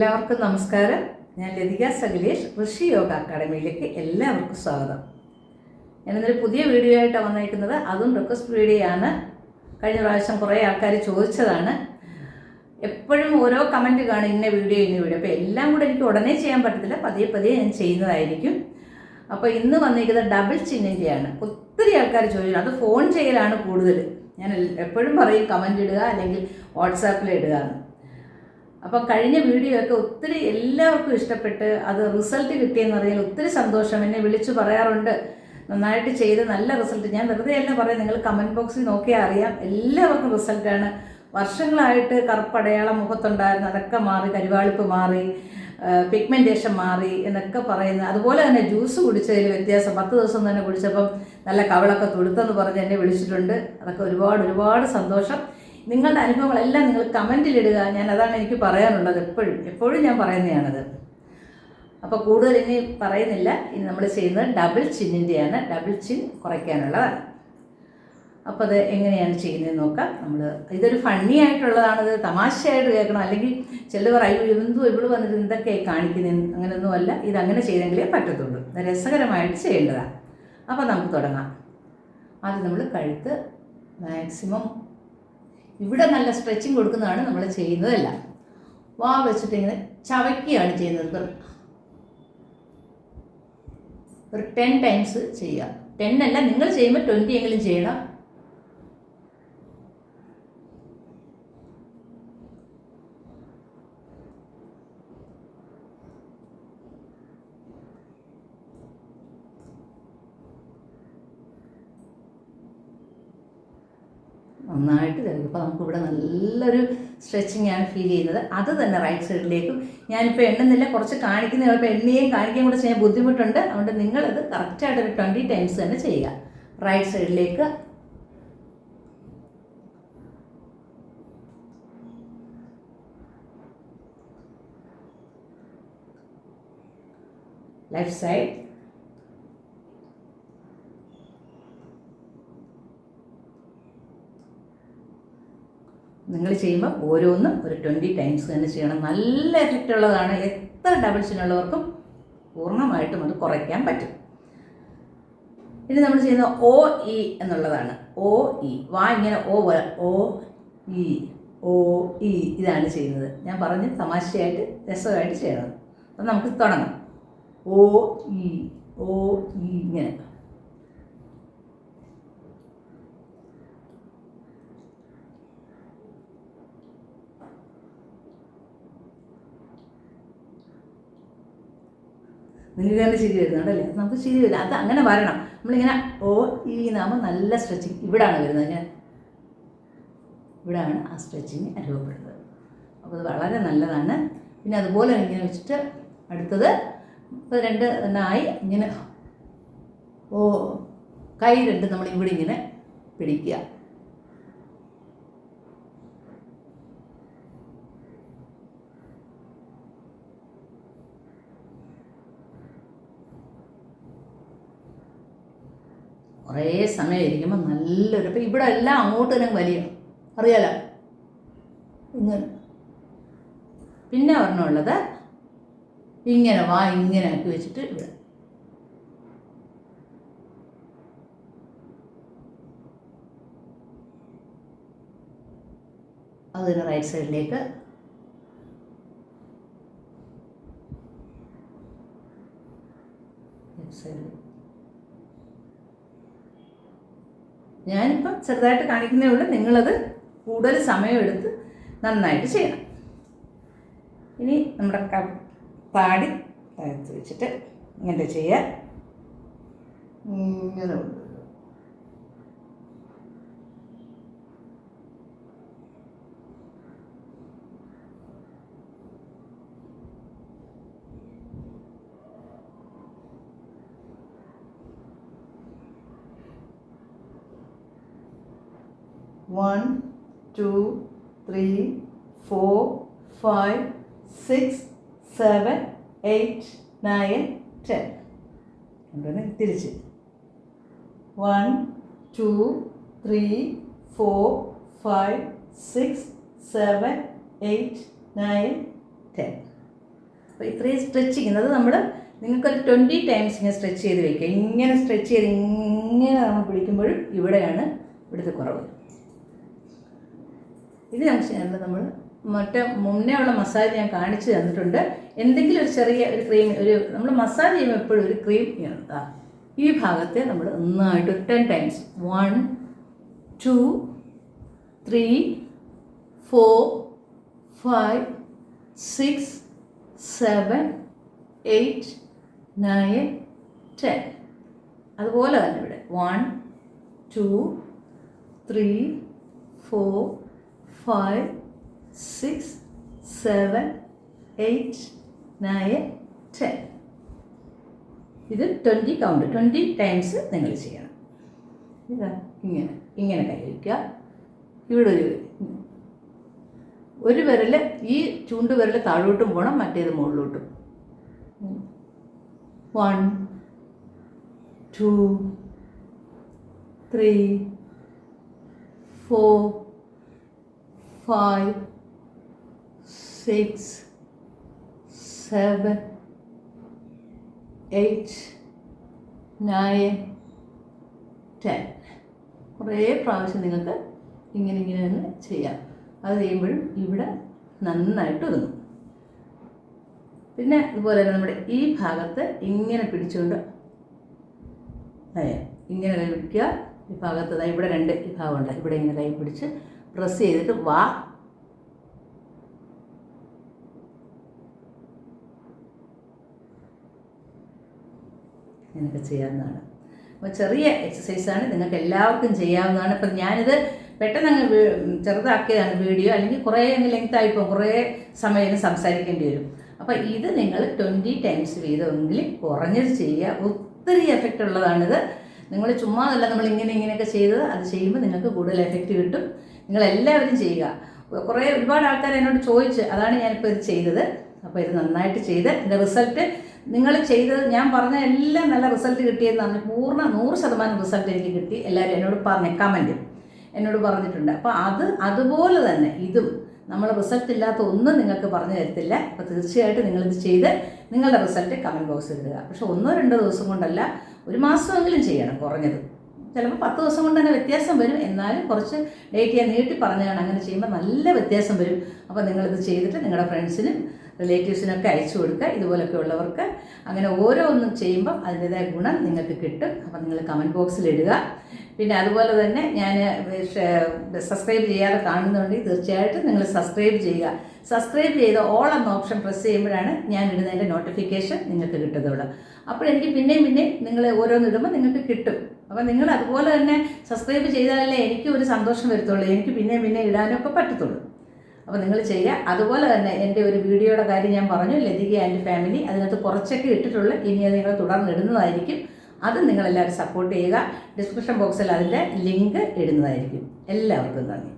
എല്ലാവർക്കും നമസ്കാരം. ഞാൻ ലതിക സകലേഷ്, ഋഷി യോഗ അക്കാഡമിയിലേക്ക് എല്ലാവർക്കും സ്വാഗതം. ഞാനിന്നൊരു പുതിയ വീഡിയോ ആയിട്ടാണ് വന്നിരിക്കുന്നത്. അതും റിക്വസ്റ്റ് വീഡിയോ ആണ്. കഴിഞ്ഞ പ്രാവശ്യം കുറേ ആൾക്കാർ ചോദിച്ചതാണ്. എപ്പോഴും ഓരോ കമൻറ്റ് കാണും, ഇന്ന വീഡിയോ. അപ്പോൾ എല്ലാം കൂടെ എനിക്ക് ഉടനെ ചെയ്യാൻ പറ്റത്തില്ല, പതിയെ പതിയെ ഞാൻ ചെയ്യുന്നതായിരിക്കും. അപ്പോൾ ഇന്ന് വന്നിരിക്കുന്നത് ഡബിൾ ചിന്നിൻ്റെയാണ്. ഒത്തിരി ആൾക്കാർ ചോദിച്ചു. അത് ഫോൺ ചെയ്യലാണ് കൂടുതൽ. ഞാൻ എപ്പോഴും പറയും കമൻറ്റ് ഇടുക അല്ലെങ്കിൽ വാട്സാപ്പിൽ ഇടുക എന്ന്. അപ്പോൾ കഴിഞ്ഞ വീഡിയോ ഒക്കെ ഒത്തിരി എല്ലാവർക്കും ഇഷ്ടപ്പെട്ട് അത് റിസൾട്ട് കിട്ടിയെന്ന് അറിയാൻ ഒത്തിരി സന്തോഷം. എന്നെ വിളിച്ചു പറയാറുണ്ട്, നന്നായിട്ട് ചെയ്ത് നല്ല റിസൾട്ട്. ഞാൻ വെറുതെ എല്ലാം പറയാം, നിങ്ങൾ കമൻറ്റ് ബോക്സിൽ നോക്കിയാൽ അറിയാം. എല്ലാവർക്കും റിസൾട്ടാണ്. വർഷങ്ങളായിട്ട് കറുപ്പടയാളം മുഖത്തുണ്ടായിരുന്നു, അതൊക്കെ മാറി, കരിവാളിപ്പ് മാറി, പിഗ്മെൻറ്റേഷൻ മാറി എന്നൊക്കെ പറയുന്നത്. അതുപോലെ തന്നെ ജ്യൂസ് കുടിച്ചതിൽ വ്യത്യാസം. 10 ദിവസം തന്നെ കുടിച്ചപ്പം നല്ല കവളൊക്കെ തുടുത്തെന്ന് പറഞ്ഞ് എന്നെ വിളിച്ചിട്ടുണ്ട്. അതൊക്കെ ഒരുപാട് സന്തോഷം. നിങ്ങളുടെ അനുഭവങ്ങളെല്ലാം നിങ്ങൾ കമൻറ്റിലിടുക. അതാണ് എനിക്ക് പറയാനുള്ളത്. എപ്പോഴും ഞാൻ പറയുന്നതാണത്. അപ്പോൾ കൂടുതൽ ഇനി പറയുന്നില്ല. ഇനി നമ്മൾ ചെയ്യുന്നത് ഡബിൾ ചിന്നിൻ്റെയാണ്. ഡബിൾ ചിൻ കുറയ്ക്കാനുള്ളതാണ്. അപ്പോൾ അത് എങ്ങനെയാണ് ചെയ്യുന്നതെന്ന് നോക്കാം. ഇതൊരു ഫണ്ണി ആയിട്ടുള്ളതാണത്. തമാശയായിട്ട് കേൾക്കണം. അല്ലെങ്കിൽ ചിലർ അയ്യോ എന്തോ ഇവള് വന്നിട്ട് എന്തൊക്കെയായി കാണിക്കുന്നത്, അങ്ങനെയൊന്നുമല്ല. ഇതങ്ങനെ ചെയ്തെങ്കിലേ പറ്റത്തുള്ളൂ. ഇത് രസകരമായിട്ട് ചെയ്യേണ്ടതാണ്. അപ്പോൾ നമുക്ക് തുടങ്ങാം. ആദ്യം നമ്മൾ കഴുത്ത് മാക്സിമം ഇവിടെ നല്ല സ്ട്രെച്ചിങ് കൊടുക്കുന്നതാണ് നമ്മൾ ചെയ്യുന്നതല്ല. വാ വെച്ചിട്ട് ഇങ്ങനെ ചവയ്ക്കുകയാണ് ചെയ്യുന്നത്. ഒരു 10 ടൈംസ് ചെയ്യുക. 10 അല്ല, നിങ്ങൾ ചെയ്യുമ്പോൾ 20 എങ്കിലും ചെയ്യണം. നന്നായിട്ട് തരും. ഇപ്പോൾ നമുക്കിവിടെ നല്ലൊരു സ്ട്രെച്ചിങ് ആണ് ഫീൽ ചെയ്യുന്നത്. അത് തന്നെ റൈറ്റ് സൈഡിലേക്കും. ഞാനിപ്പോൾ എണ്ണുന്നില്ല, കുറച്ച് കാണിക്കുന്ന ഇപ്പോൾ എണ്ണയും കാണിക്കാൻ കൂടെ ചെയ്യാൻ ബുദ്ധിമുട്ടുണ്ട്. അതുകൊണ്ട് നിങ്ങളത് കറക്റ്റായിട്ടൊരു 20 ടൈംസ് തന്നെ ചെയ്യുക. റൈറ്റ് സൈഡിലേക്ക്, ലെഫ്റ്റ് സൈഡ്, നിങ്ങൾ ചെയ്യുമ്പോൾ ഓരോന്നും ഒരു 20 ടൈംസ് തന്നെ ചെയ്യണം. നല്ല എഫക്റ്റ് ഉള്ളതാണ്. എത്ര ഡബിൾ ചിന്നുള്ളവർക്കും പൂർണ്ണമായിട്ടും അത് കുറയ്ക്കാൻ പറ്റും. ഇനി നമ്മൾ ചെയ്യുന്നത് ഒ ഇ എന്നുള്ളതാണ്. ഒ ഇ, വാ ഇങ്ങനെ ഒ ഇ ഇതാണ് ചെയ്യുന്നത്. ഞാൻ പറഞ്ഞ് തമാശയായിട്ട് രസമായിട്ട് ചെയ്യണം. അപ്പം നമുക്ക് തുടങ്ങാം. ഒ ഇ ഇങ്ങനെ. നിങ്ങൾക്ക് തന്നെ ചിരി വരുന്നുണ്ടല്ലേ? നമുക്ക് ചിരി വരില്ല. അത് അങ്ങനെ വരണം. നമ്മളിങ്ങനെ ഓ ഈ നാമ നല്ല സ്ട്രെച്ചിങ് ഇവിടാണ് വരുന്നത്. ഇവിടാണ് ആ സ്ട്രെച്ചിങ് അനുഭവപ്പെടുന്നത്. അപ്പോൾ അത് വളരെ നല്ലതാണ്. പിന്നെ അതുപോലെ ഇങ്ങനെ വെച്ചിട്ട് അടുത്തത് ഇപ്പോൾ 2 തന്നെ ആയി. ഇങ്ങനെ കൈ 2 നമ്മൾ ഇവിടെ ഇങ്ങനെ പിടിക്കുക. കുറേ സമയം ഇരിക്കുമ്പോൾ നല്ലൊരു, ഇപ്പം ഇവിടെ എല്ലാം അങ്ങോട്ട് തന്നെ വലിയ അറിയാലോ ഇങ്ങനെ. പിന്നെ ഒരെണ്ണമുള്ളത് ഇങ്ങനെ വാ ഇങ്ങനെ ആക്കി വെച്ചിട്ട് ഇവിടെ അതിന് റൈറ്റ് സൈഡിലേക്ക്, ലെഫ്റ്റ് സൈഡിൽ. ഞാനിപ്പം ചെറുതായിട്ട് കാണിക്കുന്നേ ഉള്ളൂ. നിങ്ങളത് കൂടുതൽ സമയമെടുത്ത് നന്നായിട്ട് ചെയ്യണം. ഇനി നമ്മുടെ താടി താഴ്ത്തി വെച്ചിട്ട് ഇങ്ങനെ ചെയ്യുക. ഇങ്ങനെ 1 2 3 4 5 6 7 8 9 10. അങ്ങനെ തിരിച്ച് 1 2 3 4 5 6 7 8 9 10. അപ്പോൾ ഇത്രയും സ്ട്രെച്ചിങ് അത് നമ്മൾ നിങ്ങൾക്കൊരു 20 ടൈംസ് ഇങ്ങനെ സ്ട്രെച്ച് ചെയ്ത് വയ്ക്കുക. ഇങ്ങനെ സ്ട്രെച്ച് ചെയ്ത് ഇങ്ങനെ നമ്മൾ പിടിക്കുമ്പോഴും ഇവിടെയാണ് ഇവിടുത്തെ കുറവ്. ഇത് നമ്മൾ മുന്നേ ഉള്ള മസാജ് ഞാൻ കാണിച്ചു തന്നിട്ടുണ്ട്. എന്തെങ്കിലും ഒരു ചെറിയ ഒരു ക്രീം നമ്മൾ മസാജ് ചെയ്യുമ്പോൾ എപ്പോഴും ഒരു ക്രീം ചെയ്യണം. ഈ ഭാഗത്തെ നമ്മൾ നന്നായിട്ട് 10 ടൈംസ് 1 2 3 4 5 6 7 8 9 10. അതുപോലെ തന്നെ ഇവിടെ 1 2 3 4 5 6 7 8 9 10. ഇത് 20 കൗണ്ട് 20 ടൈംസ് നിങ്ങൾ ചെയ്യണം. ഇതാ ഇങ്ങനെ കൈ വയ്ക്കുക. ഇവിടെ ഒരു വിരൽ ഈ ചൂണ്ട് വിരൽ താഴോട്ടും പോകണം, മറ്റേത് മുകളിലോട്ടും. 1 2 3 4 5 6 7 8 9 10. കുറേ പ്രാവശ്യം നിങ്ങൾക്ക് ഇങ്ങനെ തന്നെ ചെയ്യാം. അത് ചെയ്യുമ്പോഴും ഇവിടെ നന്നായിട്ട് ഒതുങ്ങും. പിന്നെ ഇതുപോലെ തന്നെ നമ്മുടെ ഈ ഭാഗത്ത് ഇങ്ങനെ പിടിച്ചുകൊണ്ട് ഇങ്ങനെ കൈ പിടിക്കുക. ഈ ഭാഗത്ത് ഇവിടെ 2 ഈ ഭാഗമുണ്ട്. ഇവിടെ ഇങ്ങനെ കൈ പിടിച്ച് പ്രസ് ചെയ്തിട്ട് ഇങ്ങനെയൊക്കെ ചെയ്യാവുന്നതാണ്. അപ്പോൾ ചെറിയ എക്സസൈസാണ്, നിങ്ങൾക്ക് എല്ലാവർക്കും ചെയ്യാവുന്നതാണ്. ഇപ്പം ഞാനിത് പെട്ടെന്ന് അങ്ങ് ചെറുതാക്കിയതാണ് വീഡിയോ, അല്ലെങ്കിൽ കുറേ അങ്ങ് ലെങ്തായിപ്പോൾ കുറേ സമയം സംസാരിക്കേണ്ടി വരും. അപ്പോൾ ഇത് നിങ്ങൾ 20 ടൈംസ് വീതമെങ്കിലും കുറഞ്ഞത് ചെയ്യുക. ഒത്തിരി എഫക്റ്റ് ഉള്ളതാണിത്. നിങ്ങൾ ചുമ്മാതല്ല നമ്മൾ ഇങ്ങനെയൊക്കെ ചെയ്തത്, അത് ചെയ്യുമ്പോൾ നിങ്ങൾക്ക് കൂടുതൽ എഫക്റ്റ് കിട്ടും. നിങ്ങളെല്ലാവരും ചെയ്യുക. ഒരുപാട് ആൾക്കാർ എന്നോട് ചോദിച്ച്, അതാണ് ഞാനിപ്പോൾ ഇത് ചെയ്തത്. അപ്പോൾ ഇത് നന്നായിട്ട് ചെയ്ത് ഇതിൻ്റെ റിസൾട്ട് നിങ്ങൾ ചെയ്തത് ഞാൻ പറഞ്ഞ എല്ലാം നല്ല റിസൾട്ട് കിട്ടിയെന്നാണ്. പൂർണ്ണ 100% റിസൾട്ട് എനിക്ക് കിട്ടി. എല്ലാവരും എന്നോട് കമൻറ്റ് എന്നോട് പറഞ്ഞിട്ടുണ്ട്. അപ്പോൾ അതുപോലെ തന്നെ ഇതും നമ്മൾ റിസൾട്ട് ഇല്ലാത്ത ഒന്നും നിങ്ങൾക്ക് പറഞ്ഞു തരത്തില്ല. അപ്പോൾ തീർച്ചയായിട്ടും നിങ്ങളിത് ചെയ്ത് നിങ്ങളുടെ റിസൾട്ട് കമൻറ്റ് ബോക്സിൽ ഇടുക. പക്ഷേ 1-2 ദിവസം കൊണ്ടല്ല, 1 മാസമെങ്കിലും ചെയ്യണം കുറഞ്ഞത്. ചിലപ്പോൾ 10 ദിവസം കൊണ്ട് തന്നെ വ്യത്യാസം വരും. എന്നാലും കുറച്ച് ഡേറ്റ് ഞാൻ നീട്ടി പറഞ്ഞതാണ്. അങ്ങനെ ചെയ്യുമ്പോൾ നല്ല വ്യത്യാസം വരും. അപ്പോൾ നിങ്ങളിത് ചെയ്തിട്ട് നിങ്ങളുടെ ഫ്രണ്ട്സിനും റിലേറ്റീവ്സിനൊക്കെ അയച്ചു കൊടുക്കുക. ഇതുപോലൊക്കെ ഉള്ളവർക്ക് അങ്ങനെ ഓരോന്നും ചെയ്യുമ്പം അതിൻ്റേതായ ഗുണം നിങ്ങൾക്ക് കിട്ടും. അപ്പോൾ നിങ്ങൾ കമൻറ്റ് ബോക്സിൽ ഇടുക. പിന്നെ അതുപോലെ തന്നെ ഞാൻ സബ്സ്ക്രൈബ് ചെയ്യാതെ കാണുന്നുണ്ടെങ്കിൽ തീർച്ചയായിട്ടും നിങ്ങൾ സബ്സ്ക്രൈബ് ചെയ്യുക. സബ്സ്ക്രൈബ് ചെയ്ത് ഓൾ എന്ന ഓപ്ഷൻ പ്രസ് ചെയ്യുമ്പോഴാണ് ഞാൻ ഇടുന്നതിൻ്റെ നോട്ടിഫിക്കേഷൻ നിങ്ങൾക്ക് കിട്ടുകയുള്ളൂ. അപ്പോൾ എനിക്ക് പിന്നെയും നിങ്ങൾ ഓരോന്നിടുമ്പോൾ നിങ്ങൾക്ക് കിട്ടും. അപ്പോൾ നിങ്ങൾ അതുപോലെ തന്നെ സബ്സ്ക്രൈബ് ചെയ്താലല്ലേ എനിക്ക് ഒരു സന്തോഷം വരത്തുള്ളൂ, എനിക്ക് പിന്നെ ഇടാനൊക്കെ പറ്റത്തുള്ളൂ. അപ്പോൾ നിങ്ങൾ ചെയ്യുക. അതുപോലെ തന്നെ എൻ്റെ ഒരു വീഡിയോയുടെ കാര്യം ഞാൻ പറഞ്ഞു, ലതിക ആൻഡ് ഫാമിലി. അതിനകത്ത് കുറച്ചൊക്കെ ഇട്ടിട്ടുള്ളൂ. ഇനി അത് നിങ്ങൾ തുടർന്ന് ഇടുന്നതായിരിക്കും. അത് നിങ്ങളെല്ലാവരും സപ്പോർട്ട് ചെയ്യുക. ഡിസ്ക്രിപ്ഷൻ ബോക്സിൽ അതിൻ്റെ ലിങ്ക് ഇടുന്നതായിരിക്കും. എല്ലാവർക്കും നന്ദി.